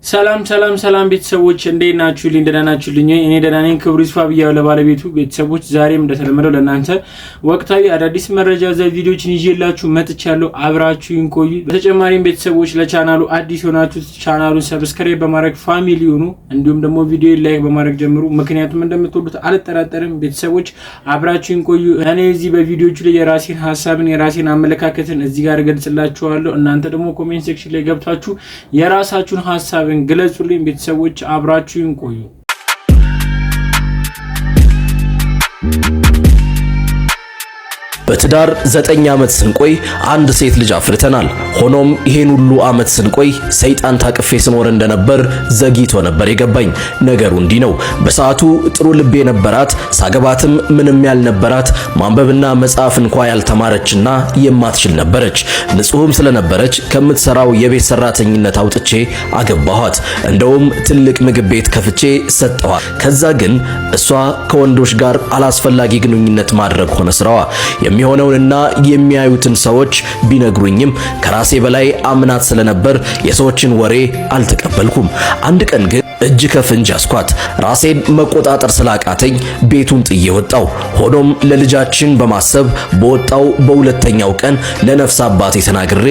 ሰላም ቤተሰቦች እንዴት ናችሁልኝ? ደህና ናችሁልኝ? እኔ ደህና ነኝ። ክብሩ ይስፋ ብያለሁ ለባለቤቱ። ቤተሰቦች ዛሬም እንደተለመደው ለእናንተ ወቅታዊ አዳዲስ መረጃ ቪዲዮችን ይዤላችሁ መጥቻለሁ። አብራችሁን ቆዩ። በተጨማሪም ቤተሰቦች ለቻናሉ አዲስ ሆናችሁ ቻናሉን ሰብስክራይብ በማድረግ ፋሚሊ ሁኑ። እንዲሁም ደግሞ ቪዲዮ ላይክ በማድረግ ጀምሩ፣ ምክንያቱም እንደምትወዱት አልጠራጠርም። ቤተሰቦች አብራችሁን ቆዩ። እኔ እዚህ በቪዲዮቹ ላይ የራሴን ሐሳብን የራሴን አመለካከትን እዚህ ጋር እገልጽላችኋለሁ። እናንተ ደግሞ ኮሜንት ሴክሽን ላይ ገብታችሁ የራሳችሁን ሐሳብ ግለጹልኝ። ቤተሰቦች አብራችሁን ቆዩ። በትዳር 9 ዓመት ስንቆይ አንድ ሴት ልጅ አፍርተናል። ሆኖም ይሄን ሁሉ ዓመት ስንቆይ ሰይጣን ታቅፌ ስኖር እንደነበር ዘግይቶ ነበር የገባኝ። ነገሩ እንዲህ ነው። በሰዓቱ ጥሩ ልብ የነበራት ሳገባትም ምንም ያልነበራት ማንበብና መጻፍ እንኳን ያልተማረችና የማትችል ነበረች። ንጹህም ስለነበረች ከምትሰራው የቤት ሰራተኝነት አውጥቼ አገባኋት። እንደውም ትልቅ ምግብ ቤት ከፍቼ ሰጠኋት። ከዛ ግን እሷ ከወንዶች ጋር አላስፈላጊ ግንኙነት ማድረግ ሆነ ስራዋ። የሚሆነውንና የሚያዩትን ሰዎች ቢነግሩኝም ከራሴ በላይ አምናት ስለነበር የሰዎችን ወሬ አልተቀበልኩም። አንድ ቀን ግን እጅ ከፍንጅ ያስኳት። ራሴን መቆጣጠር ስላቃተኝ ቤቱን ጥዬ ወጣው። ሆኖም ለልጃችን በማሰብ በወጣው በሁለተኛው ቀን ለነፍስ አባቴ ተናግሬ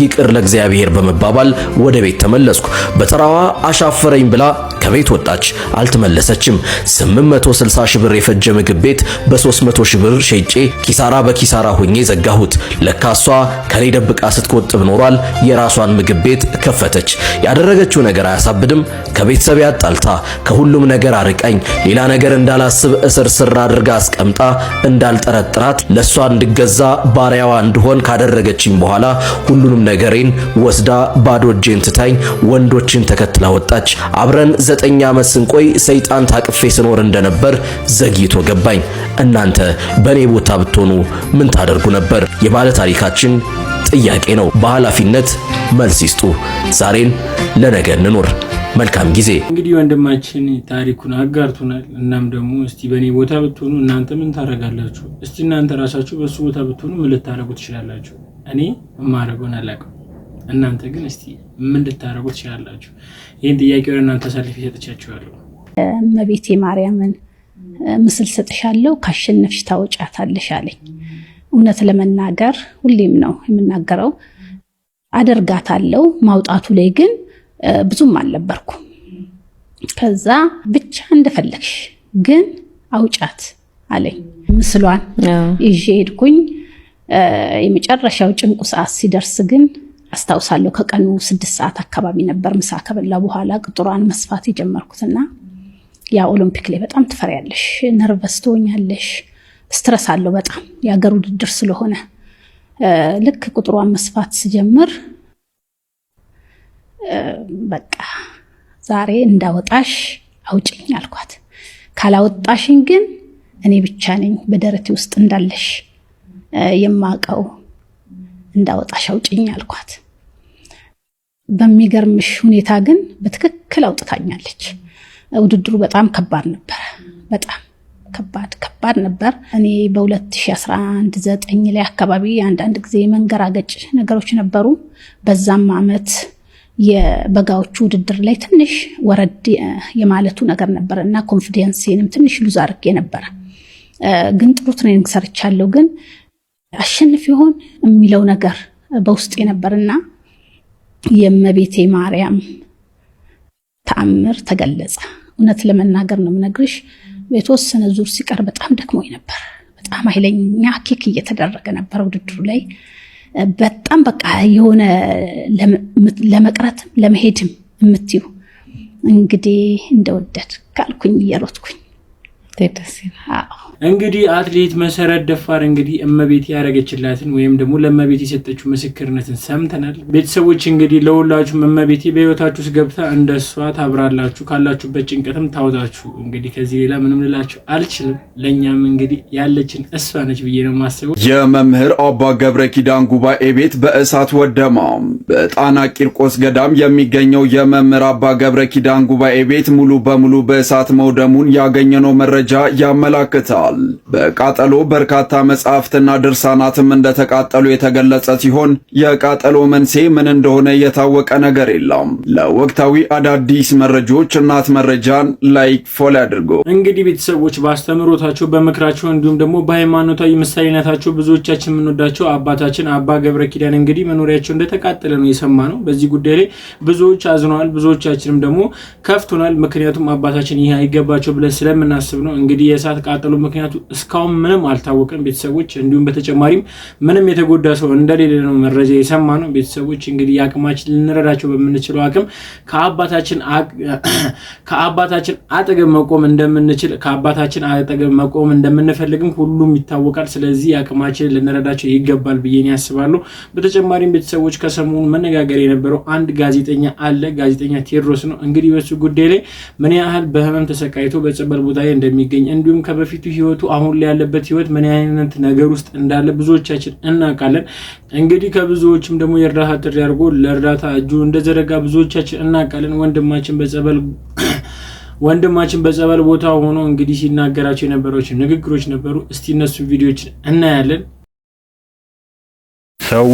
ይቅር ለእግዚአብሔር በመባባል ወደ ቤት ተመለስኩ። በተራዋ አሻፈረኝ ብላ ከቤት ወጣች፣ አልተመለሰችም። 860 ሺህ ብር የፈጀ ምግብ ቤት በ300 ሺህ ብር ሸጬ ኪሳራ በኪሳራ ሆኜ ዘጋሁት። ለካሷ ከኔ ደብቃ ስትቆጥብ ኖሯል። የራሷን ምግብ ቤት ከፈተች። ያደረገችው ነገር አያሳብድም። ከቤተሰብ ያጣልታ ከሁሉም ነገር አርቀኝ ሌላ ነገር እንዳላስብ እስር ስር አድርጋ አስቀምጣ እንዳልጠረጥራት ለሷ እንድገዛ ባሪያዋ እንድሆን ካደረገችኝ በኋላ ሁሉንም ነገሬን ወስዳ ባዶ እጄን ትታኝ ወንዶችን ተከትላ ወጣች። አብረን 9 ዓመት ስንቆይ ሰይጣን ታቅፌ ስኖር እንደነበር ዘግይቶ ገባኝ። እናንተ በኔ ቦታ ብትሆኑ ምን ታደርጉ ነበር? የባለ ታሪካችን ጥያቄ ነው። በኃላፊነት መልስ ይስጡ። ዛሬን ለነገ እንኖር። መልካም ጊዜ። እንግዲህ ወንድማችን ታሪኩን አጋርቶናል። እናም ደግሞ እስቲ በኔ ቦታ ብትሆኑ እናንተ ምን ታረጋላችሁ? እስቲ እናንተ ራሳችሁ በሱ ቦታ ብትሆኑ ምን ልታረጉ ትችላላችሁ? እኔ ማረጋውን አላውቅም። እናንተ ግን እስቲ ምን ልታረጉ ትችላላችሁ? ይሄን ጥያቄ ወደ እናንተ አሳልፌ ሰጥቻችኋለሁ። እመቤቴ ማርያምን ምስል ሰጥሻለሁ ካሸነፍሽ ታወጫታለሽ አለኝ። እውነት ለመናገር ሁሌም ነው የምናገረው፣ አደርጋታለሁ። ማውጣቱ ላይ ግን ብዙም አልነበርኩም። ከዛ ብቻ እንደፈለግሽ ግን አውጫት አለኝ። ምስሏን ይዤ ሄድኩኝ። የመጨረሻው ጭንቁ ሰዓት ሲደርስ ግን አስታውሳለሁ ከቀኑ 6 ሰዓት አካባቢ ነበር። ምሳ ከበላ በኋላ ቅጥሯን መስፋት የጀመርኩትና ያ ኦሎምፒክ ላይ በጣም ትፈሪያለሽ፣ ነርቨስ ትሆኛለሽ፣ ስትረስ አለው በጣም የሀገር ውድድር ስለሆነ። ልክ ቁጥሯን መስፋት ስጀምር በቃ ዛሬ እንዳወጣሽ አውጪኝ አልኳት። ካላወጣሽኝ ግን እኔ ብቻ ነኝ በደረቴ ውስጥ እንዳለሽ የማቀው፣ እንዳወጣሽ አውጪኝ አልኳት። በሚገርምሽ ሁኔታ ግን በትክክል አውጥታኛለች። ውድድሩ በጣም ከባድ ነበር። በጣም ከባድ ነበር። እኔ በ2011 9 ላይ አካባቢ አንዳንድ ጊዜ መንገራገጭ ነገሮች ነበሩ። በዛም አመት የበጋዎቹ ውድድር ላይ ትንሽ ወረድ የማለቱ ነገር ነበር እና ኮንፊደንስንም ትንሽ ሉዝ አድርጌ ነበር። ግን ጥሩ ትሬኒንግ ሰርቻለሁ። ግን አሸንፍ ይሆን የሚለው ነገር በውስጤ ነበርና የእመቤቴ ማርያም ተአምር ተገለጸ። እውነት ለመናገር ነው የምነግርሽ፣ የተወሰነ ዙር ሲቀር በጣም ደክሞኝ ነበር። በጣም ኃይለኛ ኪክ እየተደረገ ነበር ውድድሩ ላይ። በጣም በቃ የሆነ ለመቅረትም ለመሄድም የምትዩ እንግዲህ እንደወደድ ካልኩኝ እየሮጥኩኝ ደስ ይላል። እንግዲህ አትሌት መሰረት ደፋር እንግዲህ እመቤት ያረጋችላትን ወይም ደግሞ ለእመቤት የሰጠችው ምስክርነትን ሰምተናል። ቤተሰቦች እንግዲህ ለሁላችሁም እመቤት በህይወታችሁ ውስጥ ገብታ እንደሷ ታብራላችሁ፣ ካላችሁበት ጭንቀትም ታውጣችሁ። እንግዲህ ከዚህ ሌላ ምንም ልላችሁ አልችልም። ለኛም እንግዲህ ያለችን እሷ ነች ብዬ ነው የማስበው። የመምህር አባ ገብረ ኪዳን ጉባኤ ቤት በእሳት ወደማ። በጣና ቂርቆስ ገዳም የሚገኘው የመምህር አባ ገብረ ኪዳን ጉባኤ ቤት ሙሉ በሙሉ በእሳት መውደሙን ያገኘነው መረጃ መረጃ ያመላክታል። በቃጠሎ በርካታ መጻሕፍትና ድርሳናትም እንደተቃጠሉ የተገለጸ ሲሆን የቃጠሎ መንስኤ ምን እንደሆነ የታወቀ ነገር የለም። ለወቅታዊ አዳዲስ መረጃዎች እናት መረጃን ላይክ ፎሎ አድርጉ። እንግዲህ ቤተሰቦች በአስተምሮታቸው በምክራቸው እንዲሁም ደግሞ በሃይማኖታዊ ምሳሌነታቸው ብዙዎቻችን የምንወዳቸው አባታችን አባ ገብረ ኪዳን እንግዲህ መኖሪያቸው እንደተቃጠለ ነው የሰማነው። በዚህ ጉዳይ ላይ ብዙዎች አዝነዋል፣ ብዙዎቻችንም ደግሞ ከፍቶናል። ምክንያቱም አባታችን ይሄ አይገባቸው ብለን ስለምናስብ ነው። እንግዲህ የእሳት ቃጠሎ ምክንያቱ እስካሁን ምንም አልታወቀም ቤተሰቦች። እንዲሁም በተጨማሪም ምንም የተጎዳ ሰው እንደሌለ ነው መረጃ የሰማነው ቤተሰቦች። እንግዲህ የአቅማችን ልንረዳቸው በምንችለው አቅም ከአባታችን አጠገብ መቆም እንደምንችል ከአባታችን አጠገብ መቆም እንደምንፈልግም ሁሉም ይታወቃል። ስለዚህ የአቅማችን ልንረዳቸው ይገባል ብዬ ያስባለሁ። በተጨማሪም ቤተሰቦች ከሰሞኑ መነጋገር የነበረው አንድ ጋዜጠኛ አለ። ጋዜጠኛ ቴዎድሮስ ነው። እንግዲህ በሱ ጉዳይ ላይ ምን ያህል በህመም ተሰቃይቶ በጸበል ቦታ ላይ እንደሚገኝ እንዲሁም ከበፊቱ ህይወቱ አሁን ላይ ያለበት ህይወት ምን አይነት ነገር ውስጥ እንዳለ ብዙዎቻችን እናውቃለን። እንግዲህ ከብዙዎችም ደግሞ የእርዳታ ጥሪ አድርጎ ለእርዳታ እጁ እንደዘረጋ ብዙዎቻችን እናውቃለን። ወንድማችን በጸበል ቦታ ሆኖ እንግዲህ ሲናገራቸው የነበራቸው ንግግሮች ነበሩ። እስቲ እነሱ ቪዲዮዎችን እናያለን። ሰው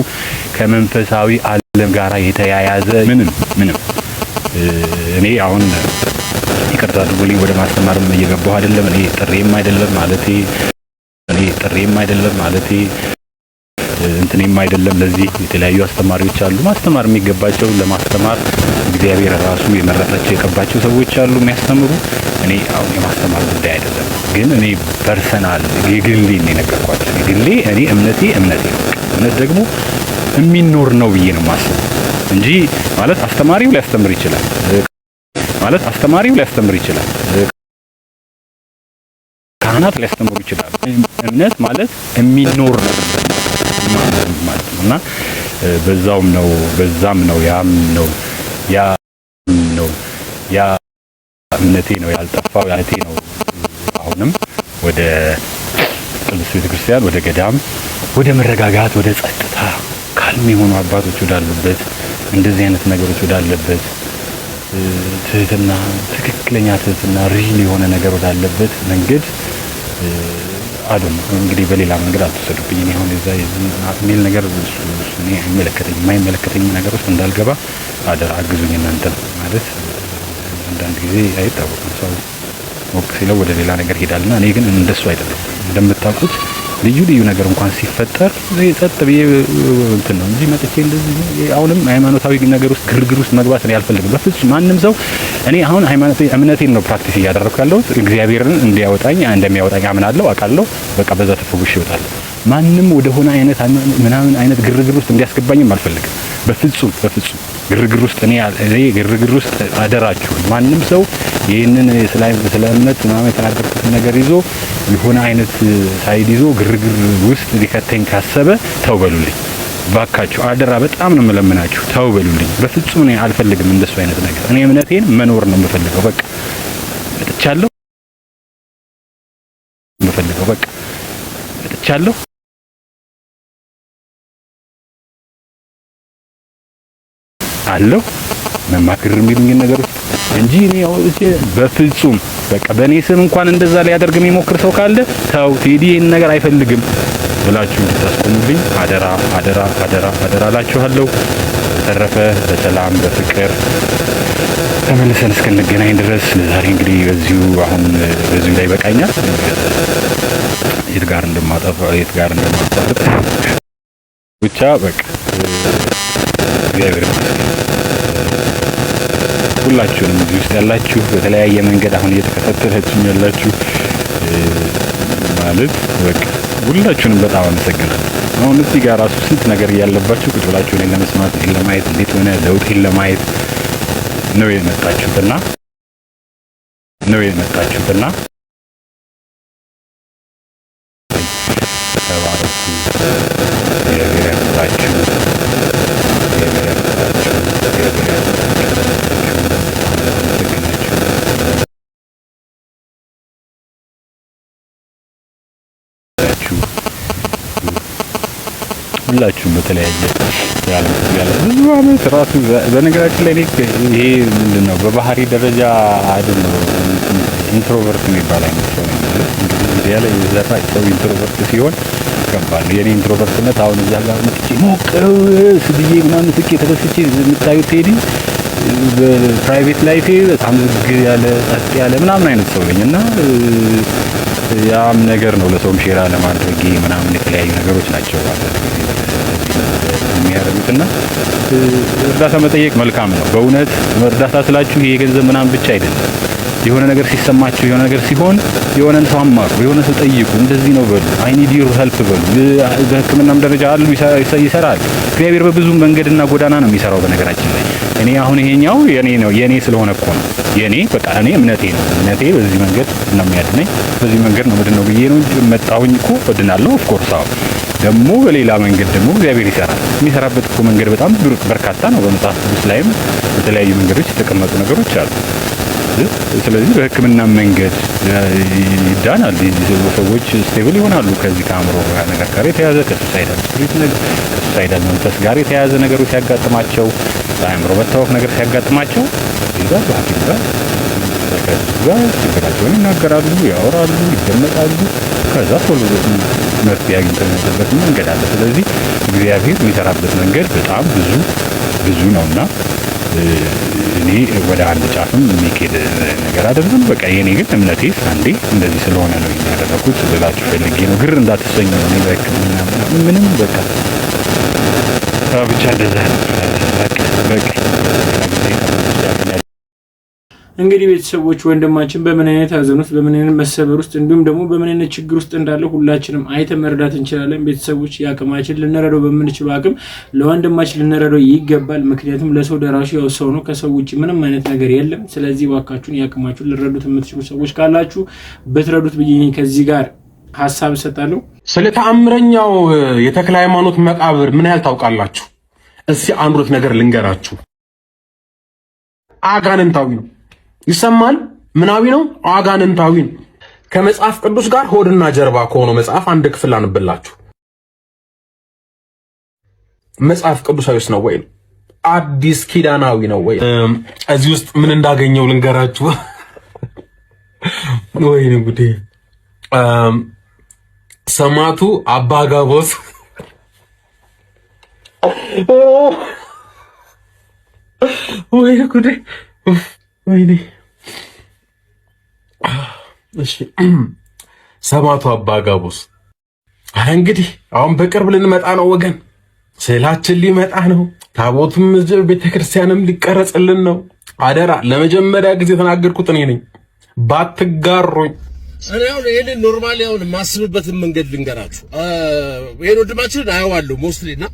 ከመንፈሳዊ ዓለም ጋር የተያያዘ ምንም እኔ አሁን ይቅርታ አድርጉልኝ ወደ ማስተማርም እየገባሁ አይደለም። እኔ ጥሬም አይደለም ማለቴ እንትኔም አይደለም። ለዚህ የተለያዩ አስተማሪዎች አሉ፣ ማስተማር የሚገባቸው ለማስተማር እግዚአብሔር ራሱ የመረጣቸው የቀባቸው ሰዎች አሉ የሚያስተምሩ። እኔ አሁን የማስተማር ጉዳይ አይደለም፣ ግን እኔ ፐርሰናል የግሌ ነው የነገርኳቸው። የግሌ እኔ እምነቴ ነው። እምነት ደግሞ የሚኖር ነው ብዬ ነው የማስበው እንጂ ማለት አስተማሪው ሊያስተምር ይችላል ካህናት ሊያስተምሩ ይችላል። እምነት ማለት የሚኖር ነው ማለት ነውና በዛም ነው ያ እምነቴ ነው ያልጠፋው ያለቴ ነው። አሁንም ወደ ቅዱስ ቤተክርስቲያን ወደ ገዳም ወደ መረጋጋት ወደ ጸጥታ ካልም የሆኑ አባቶች ወዳሉበት እንደዚህ አይነት ነገሮች ወዳለበት ትህትና ትክክለኛ ትህትና ሪል የሆነ ነገር ወዳለበት መንገድ አዶን እንግዲህ በሌላ መንገድ አትወሰዱብኝ። እኔ አሁን እዛ የሚል ነገር እኔ የማይመለከተኝ ነገር ውስጥ እንዳልገባ አደራ አግዙኝ እናንተ ማለት አንዳንድ ጊዜ አይታወቅም ሰው ሞቅ ሲለው ወደ ሌላ ነገር ሄዳልና እኔ ግን እንደሱ አይደለም። እንደምታውቁት ልዩ ነገር እንኳን ሲፈጠር ጸጥ ብዬ እንትን ነው እንጂ መጥቼ እንደዚህ አሁንም ሃይማኖታዊ ነገር ውስጥ ግርግር ውስጥ መግባት እኔ አልፈልግም በፍጹም። ማንም ሰው እኔ አሁን ሃይማኖታዊ እምነቴን ነው ፕራክቲስ እያደረኩ ያለሁት። እግዚአብሔርን እንደሚያወጣኝ አምናለሁ፣ አውቃለሁ። በቃ በዛ ተፈውሼ እወጣለሁ። ማንም ወደ ሆነ አይነት ምናምን አይነት ግርግር ውስጥ እንዲያስገባኝም አልፈልግም በፍጹም። ግርግር ውስጥ እኔ ግርግር ውስጥ አደራችሁ። ማንም ሰው ይሄንን ስለ እምነት ምናምን የተናገርኩትን ነገር ይዞ የሆነ አይነት ሳይድ ይዞ ግርግር ውስጥ ሊከተኝ ካሰበ ተው በሉልኝ ባካችሁ፣ አደራ በጣም ነው የምለምናችሁ፣ ተው በሉልኝ። በፍጹም እኔ አልፈልግም እንደሱ አይነት ነገር። እኔ እምነቴን መኖር ነው የምፈልገው። በቃ መጥቻለሁ አለው መማክር የሚሉኝ ነገር እንጂ እኔ በፍጹም በቃ በእኔ ስም እንኳን እንደዛ ላይ ያደርግ የሚሞክር ሰው ካለ ተው ቴዲ ይሄን ነገር አይፈልግም ብላችሁ ታስቆሙልኝ። አደራ እላችኋለሁ። በተረፈ በሰላም በፍቅር ተመልሰን እስክንገናኝ ድረስ ለዛሬ እንግዲህ በዚሁ ላይ ይበቃኛል። የት ጋር እንደማጠፋ ብቻ በቃ እግዚአብሔር ይመስገን። ሁላችሁንም እዚህ ውስጥ ያላችሁ በተለያየ መንገድ አሁን እየተከታተላችሁኝ ያላችሁ ማለት በቃ ሁላችሁንም በጣም አመሰግናለሁ። አሁን እዚህ ጋር ራሱ ስንት ነገር እያለባችሁ ቁጭ ብላችሁ እኔን ለመስማት ለማየት እንዴት ሆነ ለውጤን ለማየት ነው የመጣችሁትና ሁላችሁም በተለያየ ያለ ብዙ አመት ራሱ በነገራችን ላይ ይሄ ምንድነው በባህሪ ደረጃ አይደለም ኢንትሮቨርት የሚባል አይነት ሰው ነው። እንግዲህ ያለ ዘፋኝ ሰው ኢንትሮቨርት ሲሆን ከባድ ነው። የኔ ኢንትሮቨርትነት አሁን እዛ ጋር መጥቼ ሞቀው ስብዬ ምናምን ስቄ ተደስቼ የምታዩት ቴዲ በፕራይቬት ላይፌ በጣም ዝግ ያለ ጸጥ ያለ ምናምን አይነት ሰው ነኝ እና ያም ነገር ነው ለሰውም ሼር ለማድረግ ምናምን የተለያዩ ነገሮች ናቸው የሚያደርጉትና እርዳታ መጠየቅ መልካም ነው። በእውነት እርዳታ ስላችሁ ይሄ ገንዘብ ምናምን ብቻ አይደለም። የሆነ ነገር ሲሰማችሁ የሆነ ነገር ሲሆን የሆነን ሰው አማሩ፣ የሆነ ሰው ጠይቁ፣ እንደዚህ ነው በሉ፣ አይ ኒድ ዩር ሄልፕ በሉ። በሕክምናም ደረጃ አሉ ይሰራል። እግዚአብሔር በብዙ መንገድና ጎዳና ነው የሚሰራው። በነገራችን ላይ እኔ አሁን ይሄኛው የኔ ነው የኔ ስለሆነ እኮ ነው የኔ በቃ እኔ እምነቴ ነው። እምነቴ በዚህ መንገድ ነው የሚያድነኝ፣ በዚህ መንገድ ነው ምንድነው ብዬ ነው እንጂ መጣሁኝ እኮ እድናለሁ። ኦፍ ኮርስ አዎ። ደግሞ በሌላ መንገድ ደግሞ እግዚአብሔር ይሰራል። የሚሰራበት እኮ መንገድ በጣም በርካታ ነው። በመጽሐፍ ቅዱስ ላይም በተለያዩ መንገዶች የተቀመጡ ነገሮች አሉ። ስለዚህ በሕክምና መንገድ ይዳናል። ሰዎች ስቴብል ይሆናሉ። ከዚህ ከአእምሮ ነገር ጋር የተያዘ ከሱሳይዳል ስፒሪት ነገር ከሱሳይዳል መንፈስ ጋር የተያዘ ነገሮች ሲያጋጥማቸው፣ በአእምሮ መታወክ ነገር ሲያጋጥማቸው ይዛሉ ሐኪም ጋር ችግራቸውን ይናገራሉ፣ ያወራሉ፣ ይደመጣሉ። ከዛ ቶሎ መፍትሄ አግኝተው የሚመጡበት መንገድ አለ። ስለዚህ እግዚአብሔር የሚሰራበት መንገድ በጣም ብዙ ነውና እኔ ወደ አንድ ጫፍም የሚኬድ ነገር አይደለም። በቃ የኔ ግን እምነቴ አንዴ እንደዚህ ስለሆነ ነው ያደረኩት ልላችሁ ፈልጌ ነው። ግር እንዳትሰኙ ነው። እኔ በሕክምና ምንም በቃ ብቻ እንደዛ በቃ እንግዲህ ቤተሰቦች ወንድማችን በምን አይነት ሐዘን ውስጥ በምን አይነት መሰበር ውስጥ እንዲሁም ደግሞ በምን አይነት ችግር ውስጥ እንዳለ ሁላችንም አይተን መረዳት እንችላለን። ቤተሰቦች ያቅማችን ልንረዳው በምንችለው አቅም ለወንድማችን ልንረዳው ይገባል። ምክንያቱም ለሰው ደራሹ ያው ሰው ነው። ከሰው ውጭ ምንም አይነት ነገር የለም። ስለዚህ ዋካችሁን ያቅማችሁን ልረዱት የምትችሉ ሰዎች ካላችሁ በትረዱት ብዬ ከዚህ ጋር ሐሳብ እሰጣለሁ። ስለ ተአምረኛው የተክለ ሃይማኖት መቃብር ምን ያህል ታውቃላችሁ? እስኪ አንዱት ነገር ልንገራችሁ። አጋንንታዊ ነው። ይሰማል። ምናዊ ነው? አጋንንታዊ ነው። ከመጽሐፍ ቅዱስ ጋር ሆድና ጀርባ ከሆነው መጽሐፍ አንድ ክፍል አንብላችሁ። መጽሐፍ ቅዱሳዊስ ነው ወይ? አዲስ ኪዳናዊ ነው ወይ? እዚህ ውስጥ ምን እንዳገኘው ልንገራችሁ። ወይኔ ጉዴ! ሰማዕቱ አባ ጋቦስ ወይኔ ጉዴ! ወይኔ እሺ፣ ሰማዕቱ አባ ጋቦስ እንግዲህ አሁን በቅርብ ልንመጣ ነው ወገን። ስዕላችን ሊመጣ ነው። ታቦቱም ቤተክርስቲያንም ሊቀረጽልን ነው። አደራ፣ ለመጀመሪያ ጊዜ የተናገርኩት እኔ ነኝ። ባትጋሩኝ። እኔ አሁን ይሄንን ኖርማሊ አሁን የማስብበትን መንገድ ልንገራችሁ። ይሄን ወንድማችንን አየዋለሁ ሞስትሊና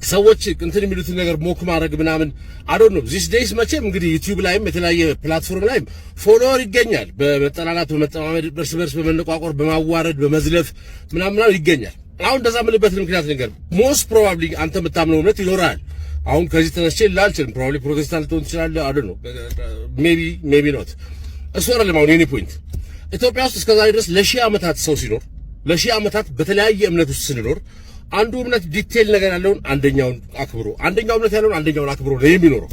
ሰዎች እንትን የሚሉትን ነገር ሞክ ማድረግ ምናምን አዶን ነው ዚስ ዴይስ። መቼም እንግዲህ ዩቲዩብ ላይም የተለያየ ፕላትፎርም ላይም ፎሎወር ይገኛል። በመጠላላት በመጠማመድ እርስ በርስ በመነቋቆር በማዋረድ በመዝለፍ ምናምን ይገኛል። አሁን እንደዛ የምልበትን ምክንያት ነገር ሞስት ፕሮባብሊ አንተ የምታምነው እምነት ይኖራል። አሁን ከዚህ ተነስቼ ላልችልም ፕሮባብሊ ፕሮቴስታንት ልትሆን ትችላለህ። አዶን ነው ሜቢ ኖት። እሱ አይደለም አሁን የኔ ፖይንት። ኢትዮጵያ ውስጥ እስከዛሬ ድረስ ለሺህ ዓመታት ሰው ሲኖር ለሺህ ዓመታት በተለያየ እምነት ውስጥ ስንኖር አንዱ እምነት ዲቴል ነገር ያለውን አንደኛውን አክብሮ አንደኛው እምነት ያለውን አንደኛውን አክብሮ ነው የሚኖረው።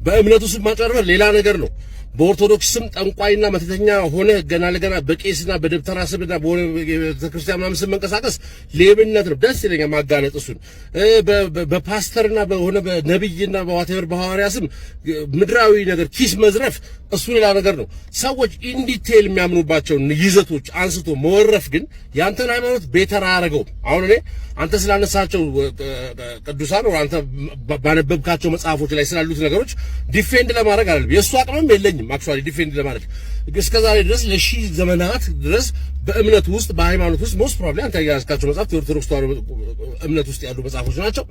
በእምነቱ ስም ማጨርበር ሌላ ነገር ነው። በኦርቶዶክስ ስም ጠንቋይና መተተኛ ሆነ ገና ለገና በቄስና በደብተራ ስምና በሆነ ቤተክርስቲያን ምናምን ስም መንቀሳቀስ ሌብነት ነው። ደስ ይለኛል ማጋለጥ እሱን። በፓስተርና በሆነ በነብይና በዋቴቨር በሐዋርያ ስም ምድራዊ ነገር ኪስ መዝረፍ እሱ ሌላ ነገር ነው። ሰዎች ኢንዲቴል የሚያምኑባቸውን ይዘቶች አንስቶ መወረፍ ግን ያንተን ሃይማኖት ቤተራ አያደርገውም። አሁን እኔ አንተ ስላነሳቸው ቅዱሳን ወይ አንተ ባነበብካቸው መጽሐፎች ላይ ስላሉት ነገሮች ዲፌንድ ለማድረግ አይደለም፣ የእሱ አቅምም የለኝም አክቹአሊ ዲፌንድ ለማድረግ። እስከዛሬ ድረስ ለሺህ ዘመናት ድረስ በእምነቱ ውስጥ በሃይማኖት ውስጥ ሞስት ፕሮባብሊ አንተ ያስካቸው መጽሐፍ የኦርቶዶክስ ተዋሕዶ እምነት ውስጥ ያሉ መጽሐፎች ናቸው።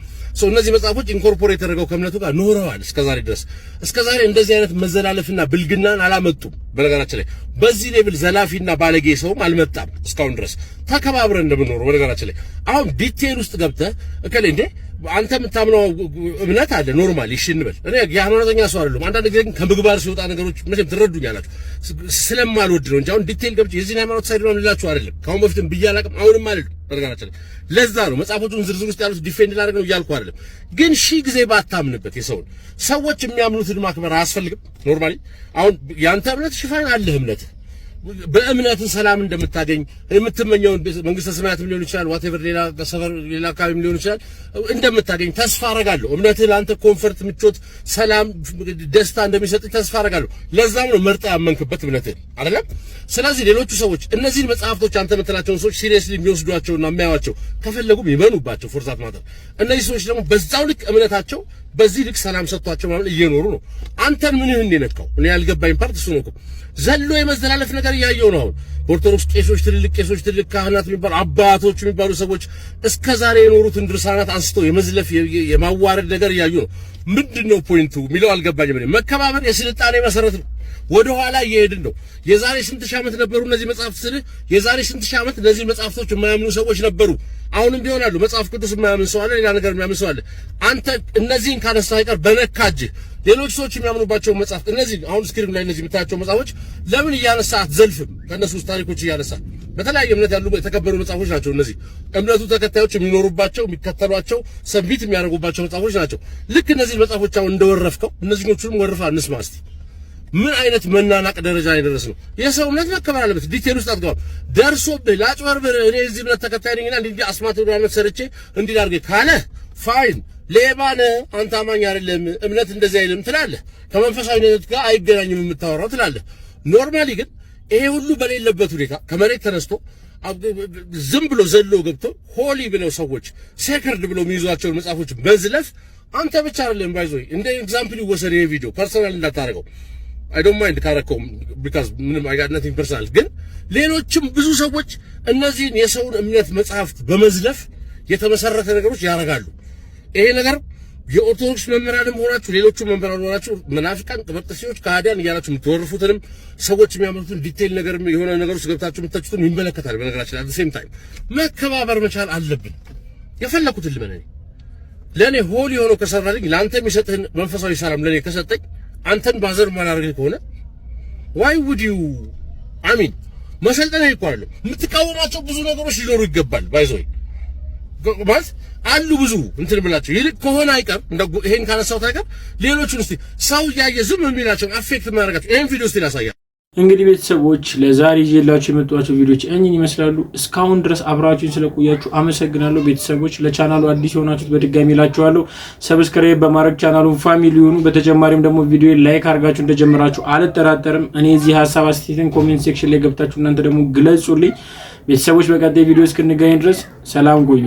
እነዚህ መጽሐፎች ኢንኮርፖሬት ተደርገው ከእምነቱ ጋር ኖረዋል እስከዛሬ ድረስ። እስከዛሬ እንደዚህ አይነት መዘላለፍና ብልግናን አላመጡም። በነገራችን ላይ በዚህ ሌብል ዘላፊና ባለጌ ሰውም አልመጣም እስካሁን ድረስ ተከባብረን እንደምንኖረው። በነገራችን ላይ አሁን ዲቴል ውስጥ ገብተህ እከሌ እንዴ አንተ የምታምነው እምነት አለ ኖርማሊ እሺ እንበል። እኔ የሃይማኖተኛ ሰው አይደለም። አንዳንድ ጊዜ ግን ከምግባር ሲወጣ ነገሮች መቼም ትረዱኛላችሁ ስለማልወድ ነው እንጂ አሁን ዲቴል ገብቼ የዚህን ሃይማኖት ሳይድ ነው ልላችሁ አይደለም። ከአሁን በፊትም ብዬ አላውቅም፣ አሁንም አይደለም። በነገራችን ላይ ለዛ ነው መጽሐፎቹን ዝርዝር ውስጥ ያሉት ዲፌንድ ላደርግ ነው እያልኩ አይደለም። ግን ሺህ ጊዜ ባታምንበት የሰውን ሰዎች የሚያምኑትን ማክበር አያስፈልግም። ኖርማሊ አሁን ያንተ እምነት ሽፋን አለህ እምነት በእምነት ሰላም እንደምታገኝ የምትመኘውን መንግስተ ሰማያትም ሊሆን ይችላል whatever ሌላ አካባቢም ሊሆን ይችላል እንደምታገኝ ተስፋ አረጋለሁ። እምነትህ ለአንተ ኮምፈርት፣ ምቾት፣ ሰላም፣ ደስታ እንደሚሰጥ ተስፋ አረጋለሁ። ለዛም ነው መርጣ ያመንክበት እምነትህ አይደለም። ስለዚህ ሌሎቹ ሰዎች እነዚህን መጽሐፍቶች አንተ የምትላቸውን ሰዎች ሲሪየስሊ የሚወስዷቸውና የሚያዩዋቸው ከፈለጉም ይመኑባቸው ፎርዛት ማተር። እነዚህ ሰዎች ደግሞ በዛው ልክ እምነታቸው በዚህ ልክ ሰላም ሰጥቷቸው ማለት እየኖሩ ነው። አንተን ምንህ እንደነካው እኔ ያልገባኝ ፓርት እሱ ነው። ዘሎ የመዘላለፍ ነገር እያየው ነው። አሁን ኦርቶዶክስ ቄሶች፣ ትልልቅ ቄሶች፣ ትልልቅ ካህናት የሚባሉ አባቶች የሚባሉ ሰዎች እስከዛሬ የኖሩትን ድርሳናት አንስተው የመዝለፍ የማዋረድ ነገር እያዩ ነው። ምንድነው ፖይንቱ የሚለው አልገባኝም። መከባበር የስልጣኔ መሰረት ነው። ወደ ኋላ እየሄድን ነው። የዛሬ ስንት ሺህ ዓመት ነበሩ እነዚህ መጽሐፍት ስለ የዛሬ ስንት ሺህ ዓመት እነዚህ መጽሐፍቶች የማያምኑ ሰዎች ነበሩ። አሁንም ቢሆን አሉ። መጽሐፍ ቅዱስ የማያምን ሰው አለ፣ ሌላ ነገር የማያምን ሰው አለ። አንተ እነዚህን ካነሳ አይቀር በነካጅ ሌሎች ሰዎች የሚያምኑባቸው መጽሐፍት እነዚህ አሁን ስክሪን ላይ እነዚህ የምታያቸው መጽሐፎች ለምን እያነሳ አትዘልፍም? ከነሱ ውስጥ ታሪኮች እያነሳ በተለያየ እምነት ያሉ የተከበሩ መጽሐፎች ናቸው። እነዚህ እምነቱ ተከታዮች የሚኖሩባቸው የሚከተሏቸው ሰቢት የሚያደርጉባቸው መጽሐፎች ናቸው። ልክ እነዚህ መጽሐፎች አሁን እንደወረፍከው እነዚህኞቹንም ወርፋ እንስማ እስቲ። ምን አይነት መናናቅ ደረጃ ላይ ደረስ ነው? የሰው እምነት መከበር አለበት። ዲቴል ውስጥ አትገባም። ደርሶብህ ላጭበርብር እኔ እዚህ እምነት ተከታይ ነኝና እንዲህ አስማት ወደ አመት ሰርቼ እንዲህ አድርጌ ካለ ፋይን፣ ሌባ ነህ አንተ፣ አማኝ አይደለም፣ እምነት እንደዚህ አይልም ትላለህ። ከመንፈሳዊነት ጋር አይገናኝም የምታወራው ትላለህ። ኖርማሊ ግን ይሄ ሁሉ በሌለበት ሁኔታ ከመሬት ተነስቶ ዝም ብሎ ዘሎ ገብቶ ሆሊ ብለው ሰዎች ሴክርድ ብለው የሚይዟቸውን መጽሐፎች መዝለፍ አንተ ብቻ አይደለም። ባይዞይ እንደ ኤግዛምፕል ይወሰድ። ይሄ ቪዲዮ ፐርሰናል እንዳታረገው I don't mind ካረከው because ምንም I got nothing personal። ግን ሌሎችም ብዙ ሰዎች እነዚህን የሰውን እምነት መጽሐፍት በመዝለፍ የተመሰረተ ነገሮች ያደርጋሉ። ይሄ ነገር የኦርቶዶክስ መምህራንም ሆናችሁ ሌሎቹ መምህራን ሆናችሁ መናፍቃን፣ ቅበጥሲዎች፣ ከሃዲያን እያላችሁ የምትወርፉትንም ሰዎች የሚያመጡትን ዲቴል ነገር የሆነ ነገር ውስጥ ገብታችሁ የምትተቹትን ይመለከታል። በነገራችን at the same time መከባበር መቻል አለብን። የፈለኩትን ልመነኝ ለኔ ሆሊ ሆኖ ከሰራልኝ ለአንተ የሚሰጥህን መንፈሳዊ ሰላም ለኔ ከሰጠኝ አንተን ባዘር ማላረግ ከሆነ why would you I mean መሰልጠን ይቆራል። የምትቃወማቸው ብዙ ነገሮች ሊኖሩ ይገባል። ባይዞይ ማለት አሉ ብዙ እንትን ብላችሁ ይልቅ ከሆነ አይቀር እንደው ይሄን ካነሳው ታይቀር ሌሎቹን እስቲ ሰው ያየ ዝም የሚላቸው አፌክት ማድረጋቸው ይሄን ቪዲዮ እስቲ ላሳያ። እንግዲህ ቤተሰቦች ለዛሬ ይዤላችሁ የመጣኋቸው ቪዲዮዎች እኚህን ይመስላሉ። እስካሁን ድረስ አብራችሁን ስለቆያችሁ አመሰግናለሁ። ቤተሰቦች ለቻናሉ አዲስ የሆናችሁት በድጋሚ እላችኋለሁ ሰብስክራይብ በማድረግ ቻናሉን ፋሚሊ ሁኑ። በተጨማሪም ደግሞ ቪዲዮ ላይክ አድርጋችሁ እንደጀመራችሁ አልጠራጠርም። እኔ እዚህ ሐሳብ አስተያየትን ኮሜንት ሴክሽን ላይ ገብታችሁ እናንተ ደግሞ ግለጹልኝ። ቤተሰቦች በቀጣይ ቪዲዮ እስክንገናኝ ድረስ ሰላም ቆዩ።